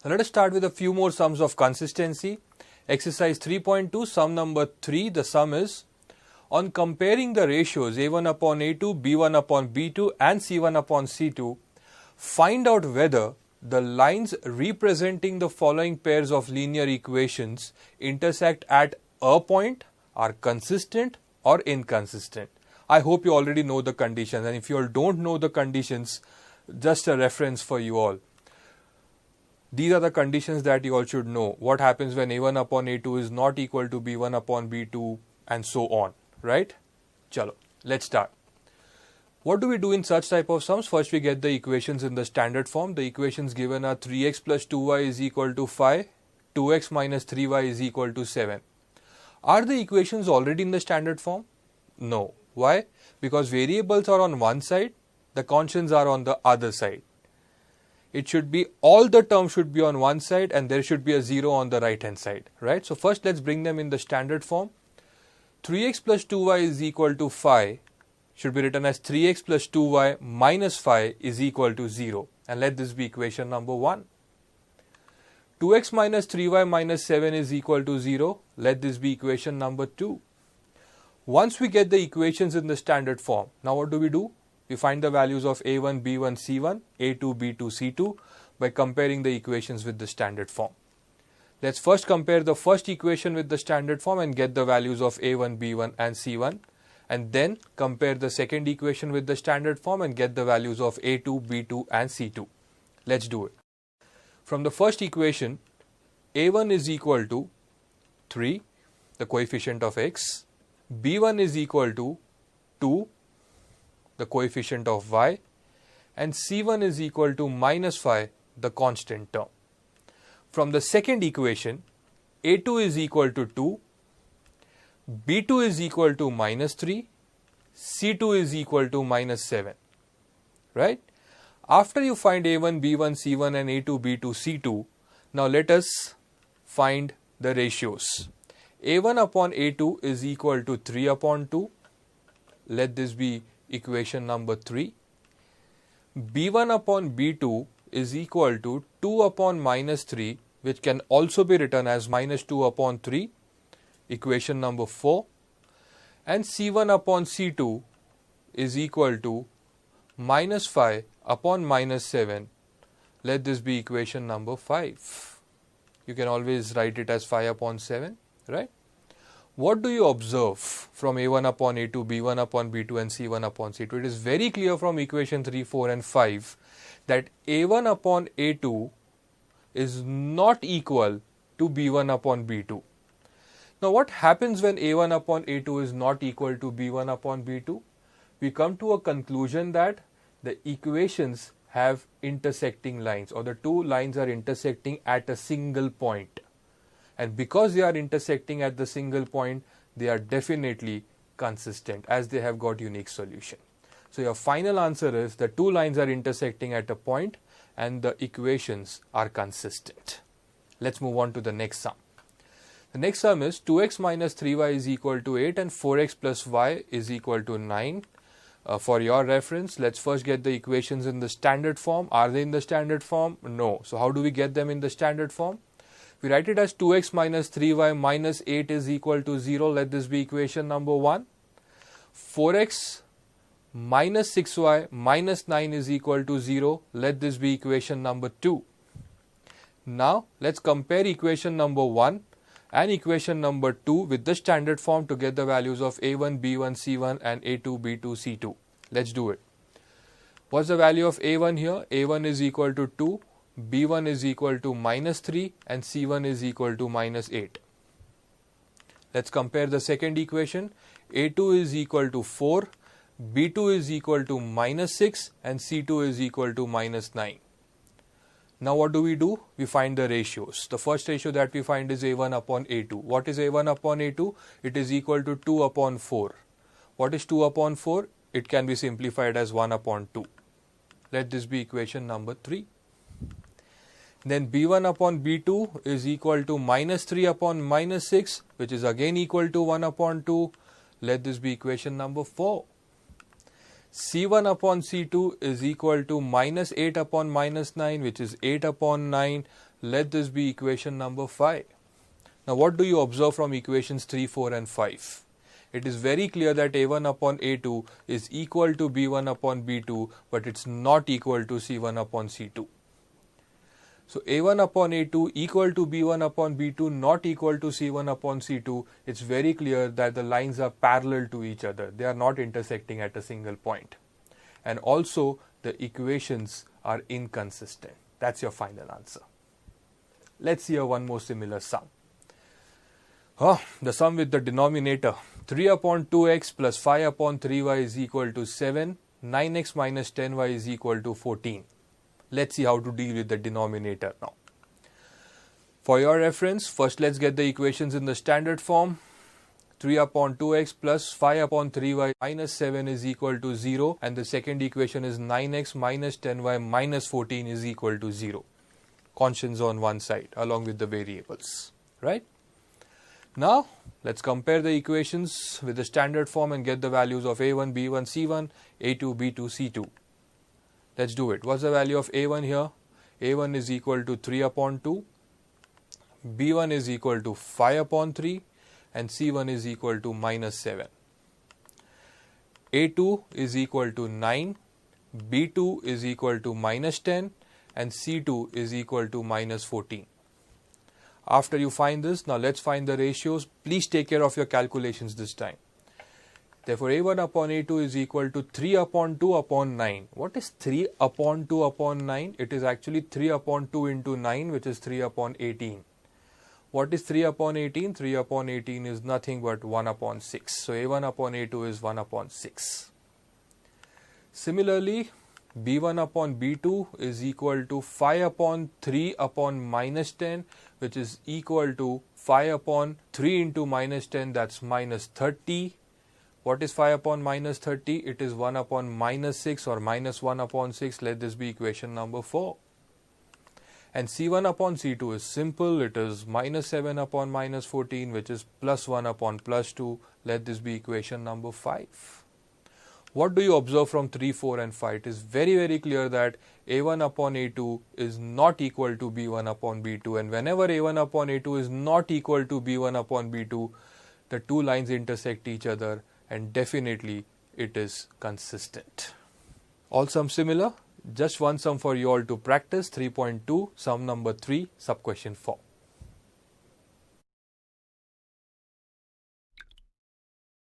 Now let us start with a few more sums of consistency. Exercise 3.2, sum number 3, the sum is, on comparing the ratios A1 upon A2, B1 upon B2 and C1 upon C2, find out whether the lines representing the following pairs of linear equations intersect at a point, are consistent or inconsistent. I hope you already know the conditions, and if you all don't know the conditions, just a reference for you all. These are the conditions that you all should know. What happens when A1 upon A2 is not equal to B1 upon B2 and so on, right? Chalo, let's start. What do we do in such type of sums? First we get the equations in the standard form. The equations given are 3x plus 2y is equal to 5, 2x minus 3y is equal to 7. Are the equations already in the standard form? No. Why? Because variables are on one side, the constants are on the other side. It should be, all the terms should be on one side and there should be a 0 on the right hand side, right? So first let's bring them in the standard form. 3x plus 2y is equal to 5 should be written as 3x plus 2y minus 5 is equal to 0, and let this be equation number 1. 2x minus 3y minus 7 is equal to 0, let this be equation number 2. Once we get the equations in the standard form, now what do? We find the values of A1, B1, C1, A2, B2, C2 by comparing the equations with the standard form. Let's first compare the first equation with the standard form and get the values of A1, B1 and C1, and then compare the second equation with the standard form and get the values of A2, B2 and C2. Let's do it. From the first equation, A1 is equal to 3, the coefficient of x, B1 is equal to 2, the coefficient of y, and C1 is equal to minus 5, the constant term. From the second equation, A2 is equal to 2, B2 is equal to minus 3, C2 is equal to minus 7, right? After you find A1, B1, C1 and A2, B2, C2, now let us find the ratios. A1 upon A2 is equal to 3 upon 2, let this be equation number 3. B1 upon B2 is equal to 2 upon minus 3, which can also be written as minus 2 upon 3, equation number 4. And C1 upon C2 is equal to minus 5 upon minus 7, let this be equation number 5. You can always write it as 5 upon 7, right? What do you observe from A1 upon A2, B1 upon B2 and C1 upon C2? It is very clear from equation 3, 4 and 5 that A1 upon A2 is not equal to B1 upon B2. Now what happens when A1 upon A2 is not equal to B1 upon B2? We come to a conclusion that the equations have intersecting lines, or the two lines are intersecting at a single point. And because they are intersecting at the single point, they are definitely consistent as they have got unique solution. So your final answer is the two lines are intersecting at a point and the equations are consistent. Let's move on to the next sum. The next sum is 2x minus 3y is equal to 8 and 4x plus y is equal to 9. For your reference, let's first get the equations in the standard form. Are they in the standard form? No. So how do we get them in the standard form? We write it as 2x minus 3y minus 8 is equal to 0. Let this be equation number 1. 4x minus 6y minus 9 is equal to 0. Let this be equation number 2. Now, let's compare equation number 1 and equation number 2 with the standard form to get the values of A1, B1, C1 and A2, B2, C2. Let's do it. What's the value of A1 here? A1 is equal to 2. B1 is equal to minus 3 and C1 is equal to minus 8. Let's compare the second equation. A2 is equal to 4, B2 is equal to minus 6 and C2 is equal to minus 9. Now what do? We find the ratios. The first ratio that we find is A1 upon A2. What is A1 upon A2? It is equal to 2 upon 4. What is 2 upon 4? It can be simplified as 1 upon 2. Let this be equation number 3. Then B1 upon B2 is equal to minus 3 upon minus 6, which is again equal to 1 upon 2. Let this be equation number 4. C1 upon C2 is equal to minus 8 upon minus 9, which is 8 upon 9. Let this be equation number 5. Now what do you observe from equations 3, 4 and 5? It is very clear that A1 upon A2 is equal to B1 upon B2, but it's not equal to C1 upon C2. So A1 upon A2 equal to B1 upon B2, not equal to C1 upon C2. It's very clear that the lines are parallel to each other. They are not intersecting at a single point. And also the equations are inconsistent. That's your final answer. Let's see one more similar sum. The sum with the denominator 3 upon 2x plus 5 upon 3y is equal to 7. 9x minus 10y is equal to 14. Let's see how to deal with the denominator now. For your reference, first let's get the equations in the standard form. 3 upon 2x plus 5 upon 3y minus 7 is equal to 0. And the second equation is 9x minus 10y minus 14 is equal to 0. Constants on one side along with the variables, right? Now, let's compare the equations with the standard form and get the values of A1, B1, C1, A2, B2, C2. Let's do it. What's the value of A1 here? A1 is equal to 3 upon 2, B1 is equal to 5 upon 3, and C1 is equal to minus 7. A2 is equal to 9, B2 is equal to minus 10, and C2 is equal to minus 14. After you find this, now let's find the ratios. Please take care of your calculations this time. Therefore, A1 upon A2 is equal to 3 upon 2 upon 9. What is 3 upon 2 upon 9? It is actually 3 upon 2 into 9, which is 3 upon 18. What is 3 upon 18? 3 upon 18 is nothing but 1 upon 6. So, A1 upon A2 is 1 upon 6. Similarly, B1 upon B2 is equal to 5 upon 3 upon minus 10, which is equal to 5 upon 3 into minus 10, that's minus 30. What is 5 upon minus 30? It is 1 upon minus 6 or minus 1 upon 6. Let this be equation number 4. And C1 upon C2 is simple. It is minus 7 upon minus 14, which is plus 1 upon plus 2. Let this be equation number 5. What do you observe from 3, 4 and 5? It is very, very clear that A1 upon A2 is not equal to B1 upon B2. And whenever A1 upon A2 is not equal to B1 upon B2, the two lines intersect each other and definitely it is consistent. All sums similar? Just one sum for you all to practice. 3.2, sum number 3, sub question 4.